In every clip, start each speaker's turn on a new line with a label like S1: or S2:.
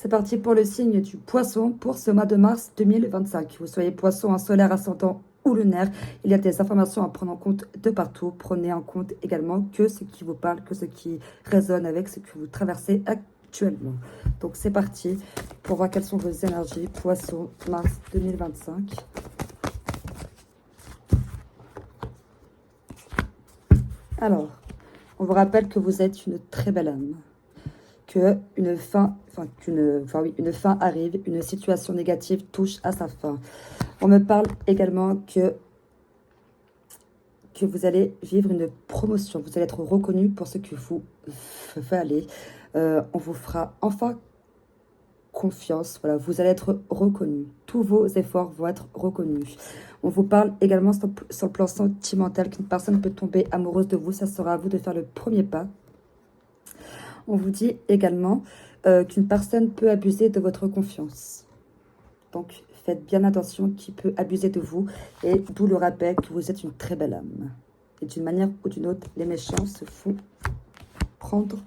S1: C'est parti pour le signe du poisson pour ce mois de mars 2025. Vous soyez poisson, un solaire, ascendant ou lunaire, il y a des informations à prendre en compte de partout. Prenez en compte également que ce qui vous parle, que ce qui résonne avec ce que vous traversez actuellement. Donc c'est parti pour voir quelles sont vos énergies. Poisson, mars 2025. Alors, on vous rappelle que vous êtes une très belle âme. Une fin arrive, une situation négative touche à sa fin. On me parle également que vous allez vivre une promotion, vous allez être reconnu pour ce que vous valez. On vous fera enfin confiance, voilà, vous allez être reconnu. Tous vos efforts vont être reconnus. On vous parle également sur le plan sentimental qu'une personne peut tomber amoureuse de vous, ça sera à vous de faire le premier pas. On vous dit également qu'une personne peut abuser de votre confiance. Donc, faites bien attention qui peut abuser de vous. Et d'où le rappel que vous êtes une très belle âme. Et d'une manière ou d'une autre, les méchants se font prendre,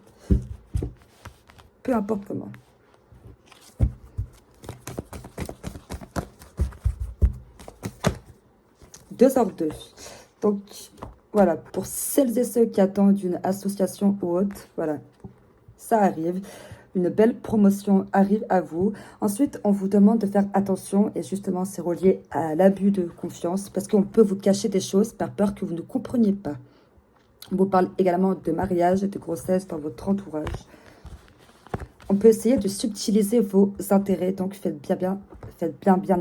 S1: peu importe comment. Deux heures deux. Donc, voilà, pour celles et ceux qui attendent une association ou autre, voilà, ça arrive. Une belle promotion arrive à vous. Ensuite, on vous demande de faire attention. Et justement, c'est relié à l'abus de confiance. Parce qu'on peut vous cacher des choses par peur que vous ne compreniez pas. On vous parle également de mariage et de grossesse dans votre entourage. On peut essayer de subtiliser vos intérêts. Donc, faites bien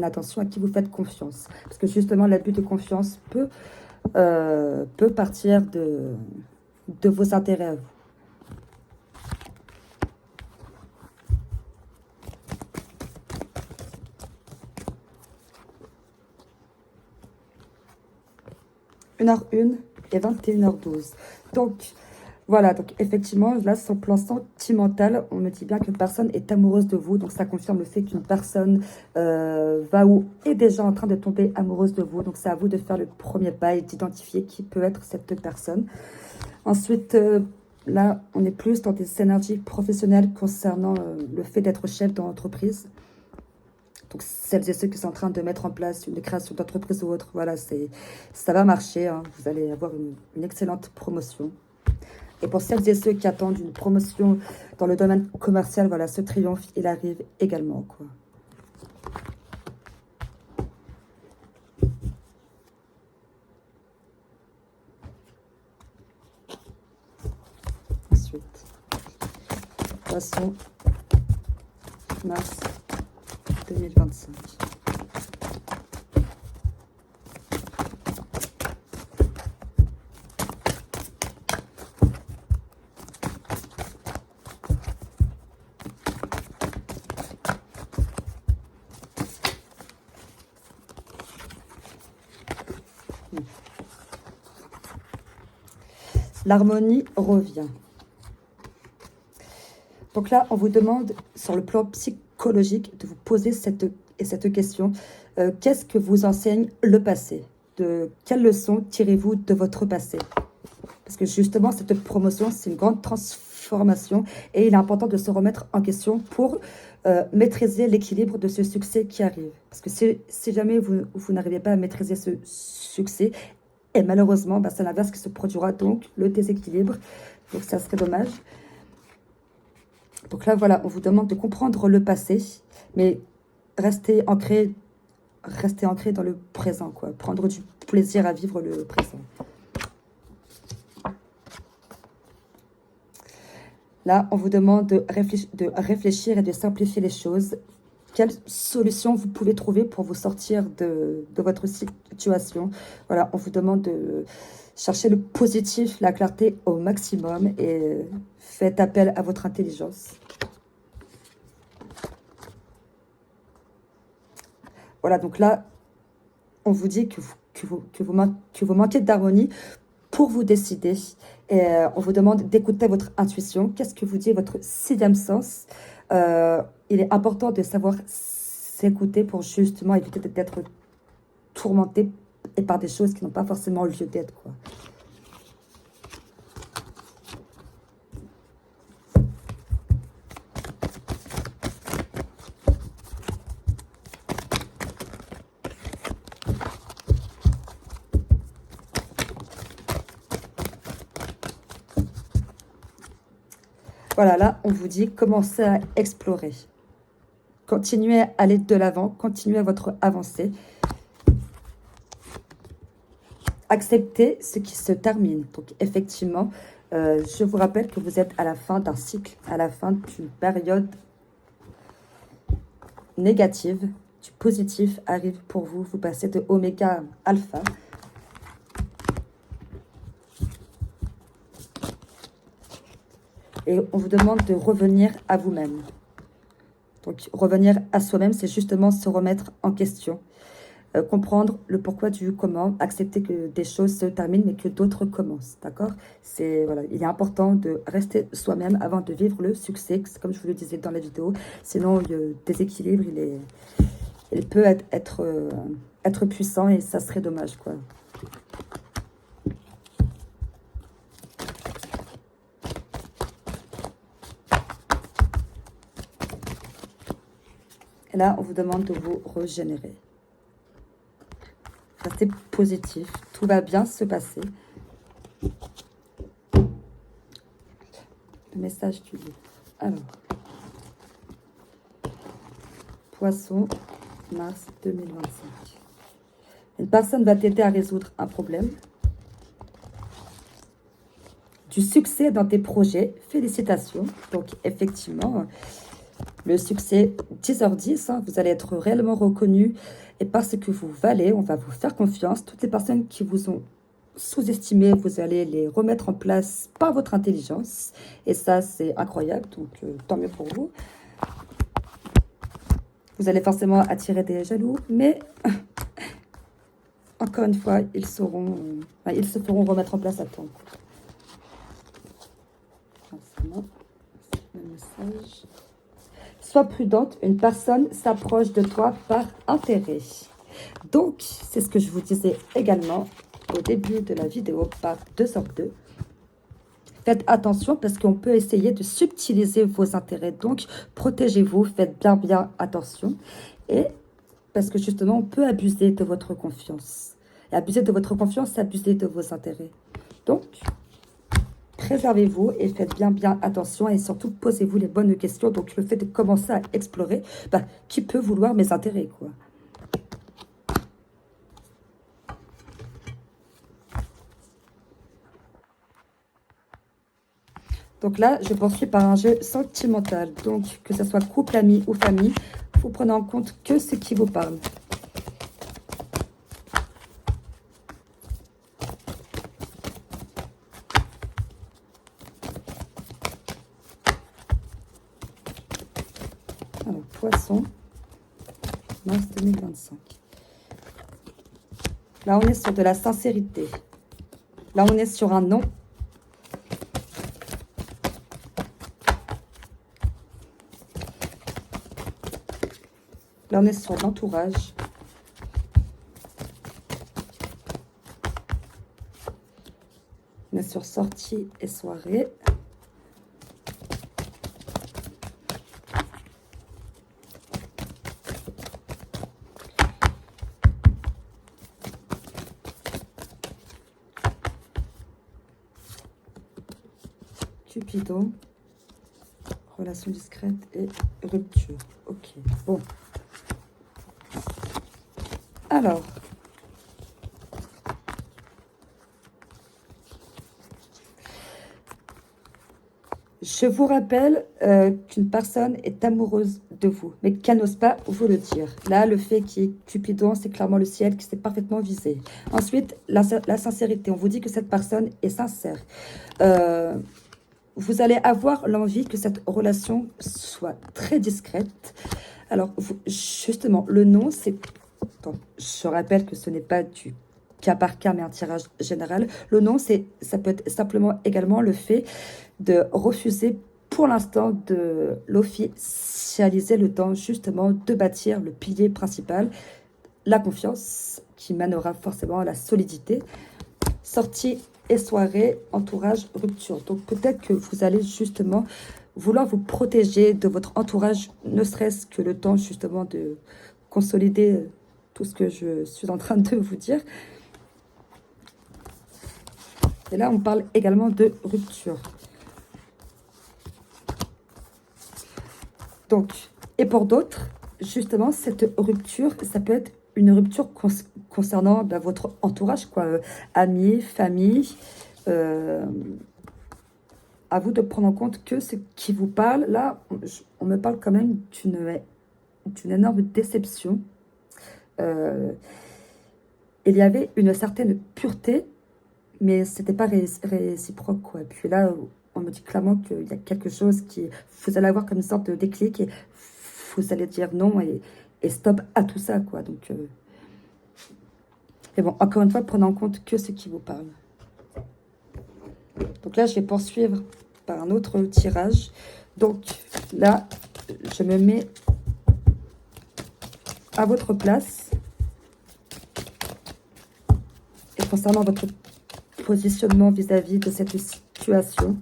S1: attention à qui vous faites confiance. Parce que justement, l'abus de confiance peut partir de vos intérêts à vous. « 1h01 et 21h12. Donc, voilà. Donc, effectivement, là, sur le plan sentimental, on me dit bien qu'une personne est amoureuse de vous. Donc, ça confirme le fait qu'une personne va ou est déjà en train de tomber amoureuse de vous. Donc, c'est à vous de faire le premier pas et d'identifier qui peut être cette personne. Ensuite, là, on est plus dans des énergies professionnelles concernant le fait d'être chef dans l'entreprise. Donc, celles et ceux qui sont en train de mettre en place une création d'entreprise ou autre, voilà, ça va marcher. Hein. Vous allez avoir une excellente promotion. Et pour celles et ceux qui attendent une promotion dans le domaine commercial, voilà, ce triomphe, il arrive également, quoi. Ensuite, poisson, mars 2025. L'harmonie revient. Donc là, on vous demande, sur le plan psychologique, de vous poser cette question. Qu'est-ce que vous enseigne le passé? De quelles leçons tirez-vous de votre passé? Parce que justement, cette promotion, c'est une grande transformation et il est important de se remettre en question pour maîtriser l'équilibre de ce succès qui arrive. Parce que si jamais vous n'arrivez pas à maîtriser ce succès, et malheureusement, c'est l'inverse qui se produira, donc le déséquilibre. Donc ça serait dommage. Donc là, voilà, on vous demande de comprendre le passé, mais restez ancré dans le présent, quoi. Prendre du plaisir à vivre le présent. Là, on vous demande de réfléchir et de simplifier les choses. Quelle solution vous pouvez trouver pour vous sortir de votre situation? Voilà, on vous demande de chercher le positif, la clarté au maximum et faites appel à votre intelligence. Voilà, donc là, on vous dit que vous manquez d'harmonie pour vous décider. Et on vous demande d'écouter votre intuition. Qu'est-ce que vous dit votre sixième sens? Il est important de savoir s'écouter pour justement éviter d'être tourmenté et par des choses qui n'ont pas forcément lieu d'être, quoi. Voilà, là, on vous dit commencez à explorer. Continuez à aller de l'avant, continuez votre avancée. Acceptez ce qui se termine. Donc, effectivement, je vous rappelle que vous êtes à la fin d'un cycle, à la fin d'une période négative. Du positif arrive pour vous. Vous passez de oméga à alpha. Et on vous demande de revenir à vous-même. Donc, revenir à soi-même, c'est justement se remettre en question. Comprendre le pourquoi du comment, accepter que des choses se terminent, mais que d'autres commencent, d'accord? Voilà, il est important de rester soi-même avant de vivre le succès, comme je vous le disais dans la vidéo. Sinon, le déséquilibre, il peut être puissant et ça serait dommage, quoi. Et là, on vous demande de vous régénérer. Restez positif, tout va bien se passer. Le message du livre. Alors, Poisson, mars 2025. Une personne va t'aider à résoudre un problème. Du succès dans tes projets, félicitations. Donc, effectivement, le succès, 10h10, hein, vous allez être réellement reconnu. Et parce que vous valez, on va vous faire confiance. Toutes les personnes qui vous ont sous-estimé, vous allez les remettre en place par votre intelligence. Et ça, c'est incroyable. Donc, tant mieux pour vous. Vous allez forcément attirer des jaloux, mais encore une fois, ils se feront remettre en place à temps. Le message. Sois prudente, une personne s'approche de toi par intérêt. Donc, c'est ce que je vous disais également au début de la vidéo par 202. Faites attention parce qu'on peut essayer de subtiliser vos intérêts. Donc, protégez-vous, faites bien attention. Et parce que justement, on peut abuser de votre confiance. Et abuser de votre confiance, c'est abuser de vos intérêts. Donc, préservez-vous et faites bien attention. Et surtout, posez-vous les bonnes questions. Donc, le fait de commencer à explorer, qui peut vouloir mes intérêts, quoi. Donc là, je poursuis par un jeu sentimental. Donc, que ce soit couple, ami ou famille, vous prenez en compte que ce qui vous parle. Alors, Poisson, mars 2025. Là, on est sur de la sincérité. Là, on est sur un non. Là, on est sur l'entourage. On est sur sortie et soirée. Cupidon. Relation discrète et rupture. Ok, bon. Alors, je vous rappelle qu'une personne est amoureuse de vous, mais qu'elle n'ose pas vous le dire. Là, le fait qu'il y ait Cupidon, c'est clairement le ciel qui s'est parfaitement visé. Ensuite, la sincérité. On vous dit que cette personne est sincère. Vous allez avoir l'envie que cette relation soit très discrète. Alors, justement, le non, c'est... Je rappelle que ce n'est pas du cas par cas, mais un tirage général. Le non, ça peut être simplement également le fait de refuser pour l'instant de l'officialiser, le temps justement de bâtir le pilier principal, la confiance, qui mènera forcément à la solidité. Sortie et soirée, entourage, rupture. Donc peut-être que vous allez justement vouloir vous protéger de votre entourage, ne serait-ce que le temps justement de consolider tout ce que je suis en train de vous dire. Et là, on parle également de rupture. Donc, et pour d'autres, justement, cette rupture, ça peut être une rupture concernant votre entourage, quoi. Amis, famille. À vous de prendre en compte que ce qui vous parle, là, on me parle quand même d'une énorme déception. Il y avait une certaine pureté, mais c'était pas réciproque, quoi. Puis là, on me dit clairement qu'il y a quelque chose qui... Vous allez avoir comme une sorte de déclic et vous allez dire non et stop à tout ça, quoi. Donc, et bon, encore une fois, prenez en compte que ce qui vous parle. Donc là, je vais poursuivre par un autre tirage. Donc là, je me mets à votre place. Et concernant votre positionnement vis-à-vis de cette situation.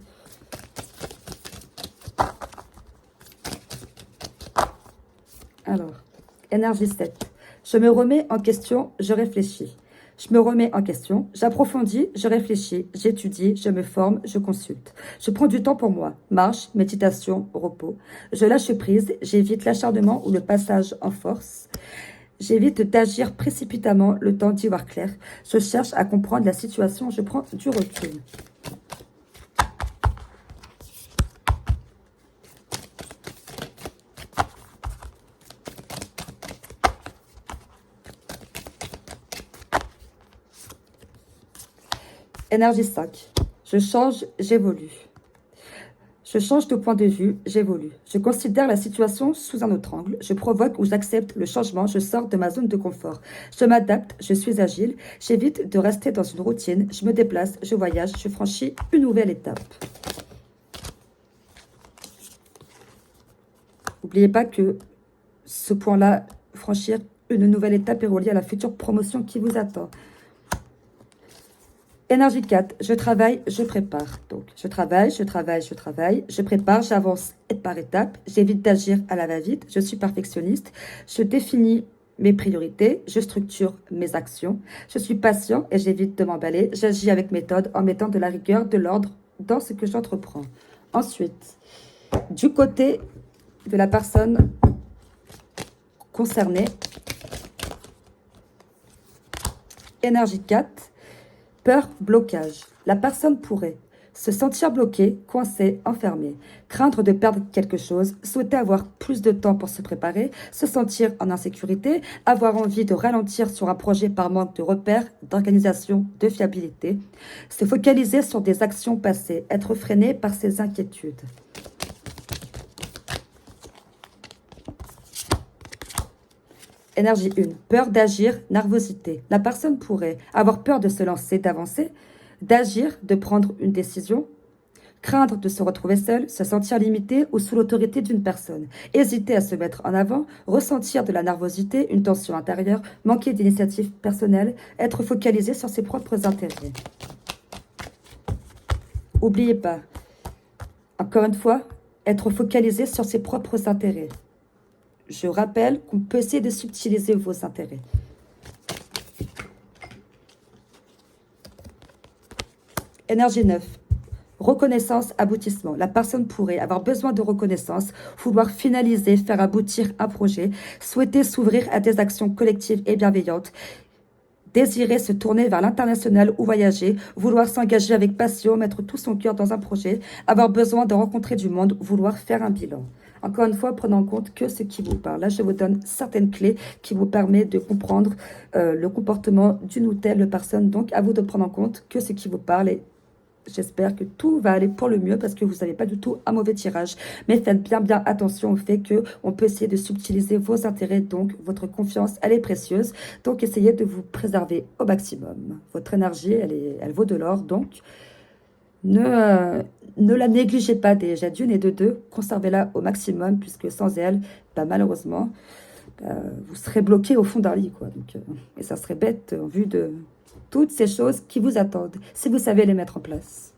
S1: Alors, énergie 7. Je me remets en question, je réfléchis. Je me remets en question, j'approfondis, je réfléchis, j'étudie, je me forme, je consulte. Je prends du temps pour moi, marche, méditation, repos. Je lâche prise, j'évite l'acharnement ou le passage en force. J'évite d'agir précipitamment, le temps d'y voir clair. Je cherche à comprendre la situation, je prends du recul. Énergie 5. Je change, j'évolue. Je change de point de vue, j'évolue. Je considère la situation sous un autre angle. Je provoque ou j'accepte le changement. Je sors de ma zone de confort. Je m'adapte, je suis agile. J'évite de rester dans une routine. Je me déplace, je voyage, je franchis une nouvelle étape. N'oubliez pas que ce point-là, franchir une nouvelle étape est relié à la future promotion qui vous attend. Énergie 4, je travaille, je prépare. Donc, je travaille, je prépare, j'avance par étapes, j'évite d'agir à la va-vite, je suis perfectionniste, je définis mes priorités, je structure mes actions, je suis patient et j'évite de m'emballer, j'agis avec méthode en mettant de la rigueur, de l'ordre dans ce que j'entreprends. Ensuite, du côté de la personne concernée, énergie 4, peur, blocage. La personne pourrait se sentir bloquée, coincée, enfermée, craindre de perdre quelque chose, souhaiter avoir plus de temps pour se préparer, se sentir en insécurité, avoir envie de ralentir sur un projet par manque de repères, d'organisation, de fiabilité, se focaliser sur des actions passées, être freiné par ses inquiétudes. Énergie 1, peur d'agir, nervosité. La personne pourrait avoir peur de se lancer, d'avancer, d'agir, de prendre une décision, craindre de se retrouver seule, se sentir limitée ou sous l'autorité d'une personne, hésiter à se mettre en avant, ressentir de la nervosité, une tension intérieure, manquer d'initiative personnelle, être focalisé sur ses propres intérêts. N'oubliez pas, encore une fois, être focalisé sur ses propres intérêts. Je rappelle qu'on peut essayer de subtiliser vos intérêts. Énergie 9. Reconnaissance, aboutissement. La personne pourrait avoir besoin de reconnaissance, vouloir finaliser, faire aboutir un projet, souhaiter s'ouvrir à des actions collectives et bienveillantes, désirer se tourner vers l'international ou voyager, vouloir s'engager avec passion, mettre tout son cœur dans un projet, avoir besoin de rencontrer du monde, vouloir faire un bilan. Encore une fois, prenez en compte que ce qui vous parle. Là, je vous donne certaines clés qui vous permettent de comprendre le comportement d'une ou telle personne. Donc, à vous de prendre en compte que ce qui vous parle. Et j'espère que tout va aller pour le mieux parce que vous n'avez pas du tout un mauvais tirage. Mais faites bien attention au fait qu'on peut essayer de subtiliser vos intérêts. Donc, votre confiance, elle est précieuse. Donc, essayez de vous préserver au maximum. Votre énergie, elle vaut de l'or. Donc, ne la négligez pas déjà d'une et de deux, conservez-la au maximum puisque sans elle, malheureusement, vous serez bloqué au fond d'un lit, quoi. Donc, et ça serait bête en vue de toutes ces choses qui vous attendent si vous savez les mettre en place.